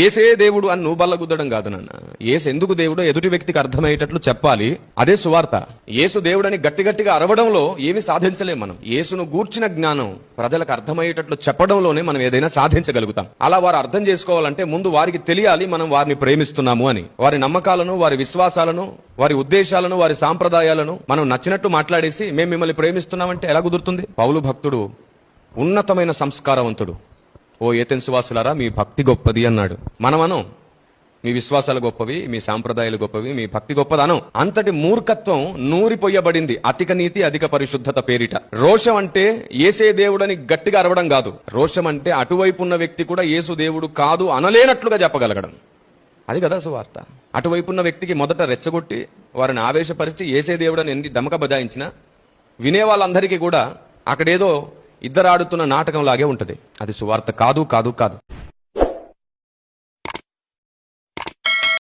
ఏసే దేవుడు అని నువ్వు బల్లగుద్దడం కాదు నాన్న. ఏసు ఎందుకు దేవుడో ఎదుటి వ్యక్తికి అర్థమయ్యేటట్లు చెప్పాలి. అదే సువార్త. యేసు దేవుడని గట్టి గట్టిగా అరవడంలో ఏమి సాధించలేం మనం. యేసును గూర్చిన జ్ఞానం ప్రజలకు అర్థమయ్యేటట్లు చెప్పడంలోనే మనం ఏదైనా సాధించగలుగుతాం. అలా వారు అర్థం చేసుకోవాలంటే ముందు వారికి తెలియాలి మనం వారిని ప్రేమిస్తున్నాము అని. వారి నమ్మకాలను, వారి విశ్వాసాలను, వారి ఉద్దేశాలను, వారి సాంప్రదాయాలను మనం నచ్చినట్టు మాట్లాడేసి మేము మిమ్మల్ని ప్రేమిస్తున్నామంటే ఎలా కుదురుతుంది? పౌలు భక్తుడు ఉన్నతమైన సంస్కారవంతుడు. ఓ ఏథెన్సు వాసులారా, మీ భక్తి గొప్పది అన్నాడు. మనమనం మీ విశ్వాసాలు గొప్పవి, మీ సాంప్రదాయాలు గొప్పవి, మీ భక్తి గొప్పదనం. అంతటి మూర్ఖత్వం నూరిపోయబడింది అధిక నీతి, అధిక పరిశుద్ధత పేరిట. రోషం అంటే ఏసే దేవుడని గట్టిగా అరవడం కాదు. రోషం అంటే అటువైపు ఉన్న వ్యక్తి కూడా యేసు దేవుడు కాదు అనలేనట్లుగా చెప్పగలగడం. అది కదా సువార్త. అటువైపు ఉన్న వ్యక్తికి మొదట రెచ్చగొట్టి వారిని ఆవేశపరిచి ఏసే దేవుడని ఎన్ని డమక బజాయించినా వినే వాళ్ళందరికీ కూడా అక్కడేదో ఇద్దరు ఆడుతున్న నాటకంలాగే ఉంటది. అది సువార్త కాదు కాదు కాదు.